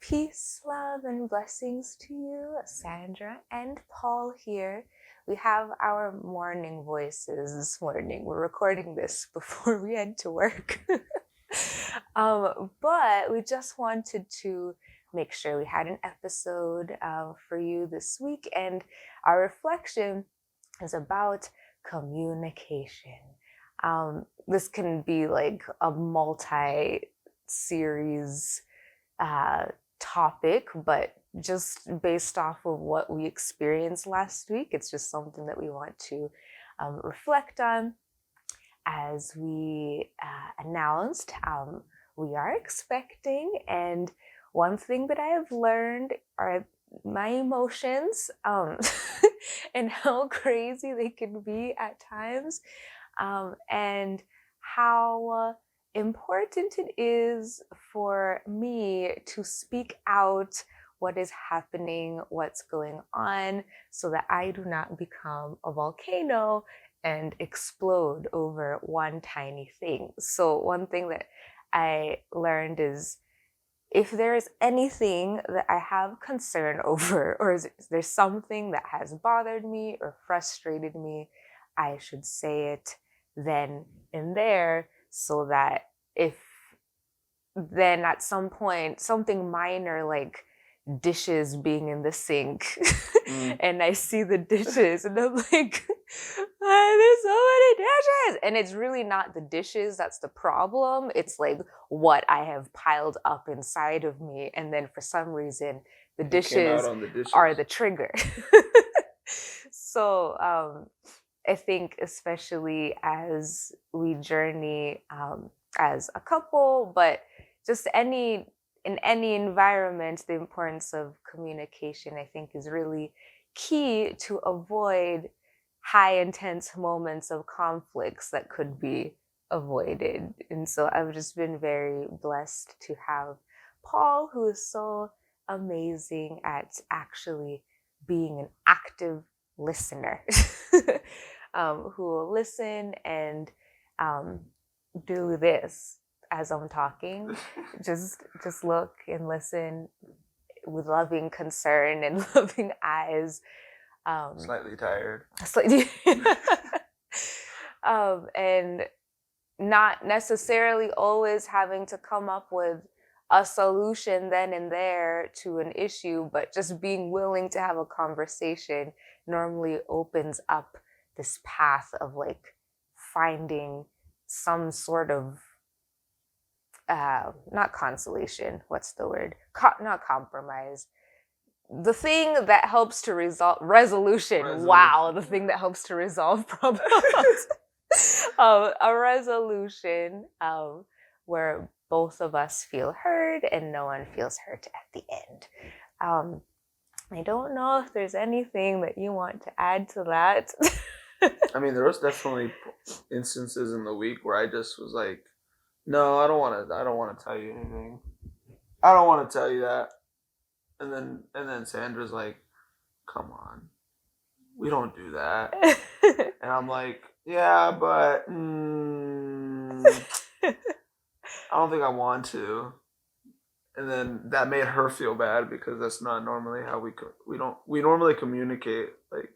Peace, love, and blessings to you, Sandra and Paul here. We have our morning voices this morning. We're recording this before we head to work. But we just wanted to make sure we had an episode for you this week, and our reflection is about communication. This can be like a multi-series topic, but just based off of what we experienced last week, it's just something that we want to reflect on. As we announced, we are expecting, and one thing that I have learned are my emotions and how crazy they can be at times, and how important it is for me to speak out what is happening, what's going on, so that I do not become a volcano and explode over one tiny thing. So one thing that I learned is, if there is anything that I have concern over, or there's something that has bothered me or frustrated me, I should say it then and there, so that if then at some point something minor like dishes being in the sink and I see the dishes and I'm like, there's so many dishes, and it's really not the dishes that's the problem. It's like what I have piled up inside of me, and then for some reason the dishes are the trigger. So I think especially as we journey as a couple, but just in any environment, the importance of communication, I think, is really key to avoid high intense moments of conflicts that could be avoided. And so I've just been very blessed to have Paul, who is so amazing at actually being an active listener, who will listen and do this as I'm talking. just look and listen with loving concern and loving eyes. Slightly tired. And not necessarily always having to come up with a solution then and there to an issue, but just being willing to have a conversation normally opens up this path of like finding some sort of not consolation, what's the word? Not compromise. The thing that helps to resolve resolution. Wow, the thing that helps to resolve problems. A resolution where both of us feel heard and no one feels hurt at the end. I don't know if there's anything that you want to add to that. I mean, there was definitely instances in the week where I just was like, no, I don't want to tell you anything. I don't want to tell you that. And then Sandra's like, come on, we don't do that. And I'm like, yeah, but I don't think I want to. And then that made her feel bad, because that's not normally how we normally communicate. Like,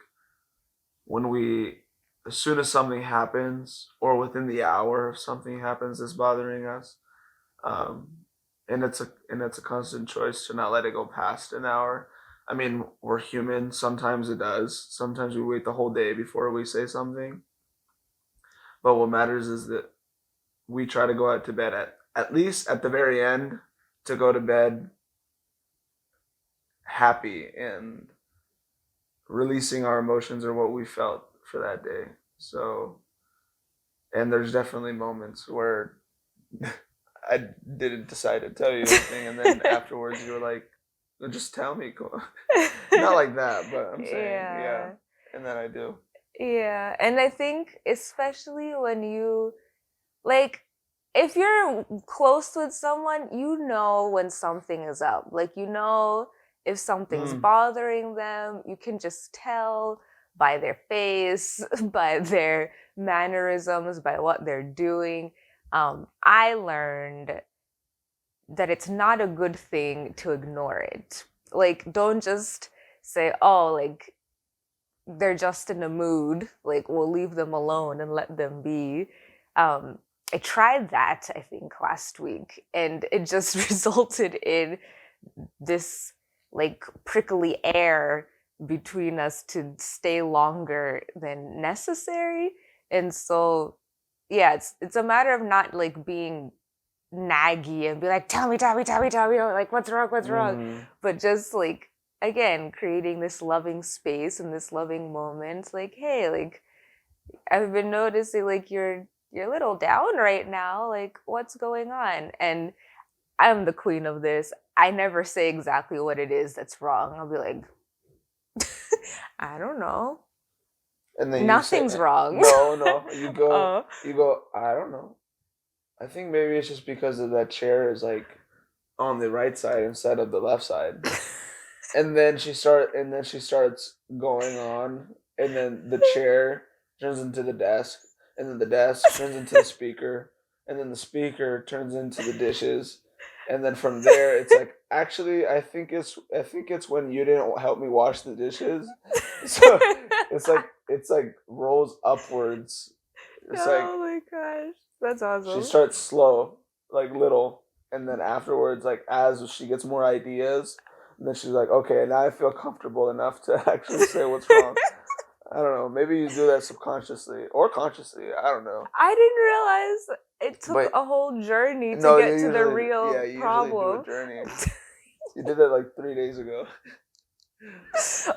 as soon as something happens, or within the hour if something happens that's bothering us, and it's a constant choice to not let it go past an hour. I mean, we're human. Sometimes it does. Sometimes we wait the whole day before we say something. But what matters is that we try to go out to bed at least at the very end, to go to bed happy and releasing our emotions or what we felt for that day. So, and there's definitely moments where I didn't decide to tell you anything, and then afterwards you were like, just tell me. Not like that, but I'm saying, yeah. And then I do. Yeah, and I think especially when you, like, if you're close with someone, you know when something is up. Like, you know if something's bothering them. You can just tell by their face, by their mannerisms, by what they're doing. I learned that it's not a good thing to ignore it. Like, don't just say, oh, like, they're just in a mood, like, we'll leave them alone and let them be. I tried that, I think, last week, and it just resulted in this, like, prickly air between us to stay longer than necessary. And so, yeah, it's a matter of not, like, being naggy and be like, tell me, like, what's wrong? But just, like, again, creating this loving space and this loving moment, like, hey, like, I've been noticing, like, you're a little down right now, like, what's going on? And I'm the queen of this. I never say exactly what it is that's wrong. I'll be like, I don't know. And then nothing's wrong. No, you go, Oh. I don't know. I think maybe it's just because of that chair is like on the right side instead of the left side. And then she starts going on, and then the chair turns into the desk, and then the desk turns into the speaker, and then the speaker turns into the dishes, and then from there it's like, actually I think it's when you didn't help me wash the dishes. So it's like rolls upwards. It's like, oh my gosh, that's awesome. she starts slow, like little, and then afterwards, like as she gets more ideas, and then she's like, okay, now I feel comfortable enough to actually say what's wrong. I don't know. Maybe you do that subconsciously or consciously. I don't know. I didn't realize it took a whole journey to get to the real problem. Do a journey. You did that like 3 days ago.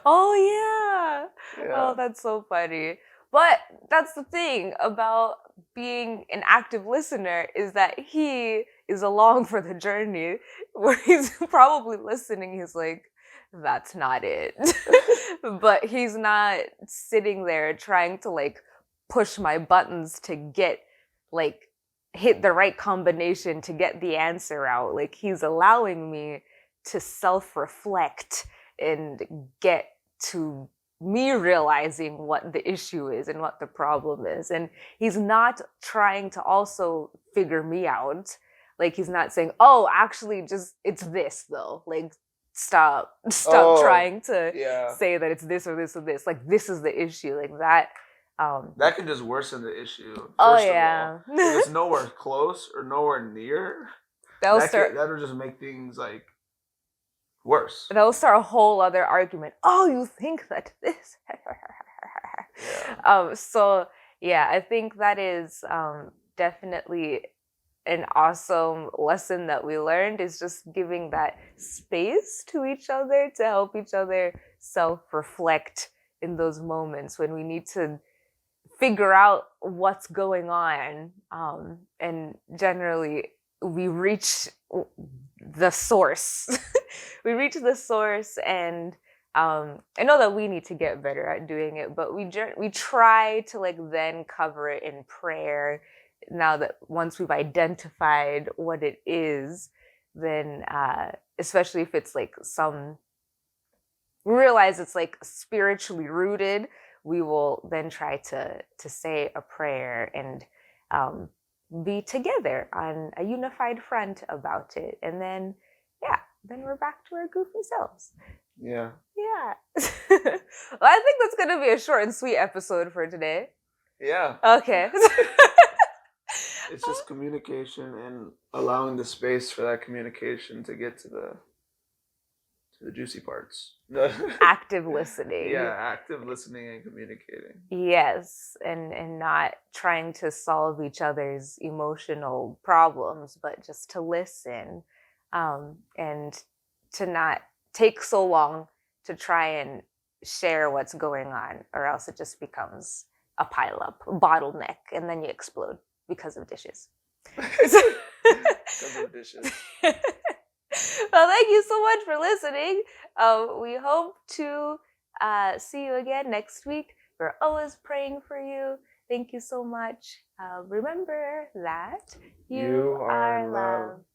Oh yeah. Oh, that's so funny. But that's the thing about being an active listener, is that he is along for the journey, where he's probably listening. He's like, that's not it. But he's not sitting there trying to, like, push my buttons to get, like, hit the right combination to get the answer out. Like, he's allowing me to self-reflect and get to me realizing what the issue is and what the problem is. And he's not trying to also figure me out. Like, he's not saying, oh, actually, just, it's this though. Like, stop trying to say that it's this or this or this. Like, this is the issue. Like, that. That can just worsen the issue. First of all, if it's nowhere close or nowhere near, that'll just make things like worse. That'll start a whole other argument. Oh, you think that this? So yeah, I think that is definitely an awesome lesson that we learned, is just giving that space to each other to help each other self-reflect in those moments when we need to figure out what's going on. And generally, we reach the source. We reach the source, and I know that we need to get better at doing it, but we try to, like, then cover it in prayer. Now that once we've identified what it is, then especially if it's like realize it's like spiritually rooted, we will then try to say a prayer and be together on a unified front about it. And then, then we're back to our goofy selves. Yeah. Yeah. Well, I think that's going to be a short and sweet episode for today. Yeah. Okay. It's just communication and allowing the space for that communication to get to the juicy parts. Active listening. Yeah, active listening and communicating. Yes, and not trying to solve each other's emotional problems, but just to listen, and to not take so long to try and share what's going on, or else it just becomes a pileup, a bottleneck, and then you explode because of dishes. Because of dishes. Well, thank you so much for listening. We hope to see you again next week. We're always praying for you. Thank you so much. Remember that you are loved.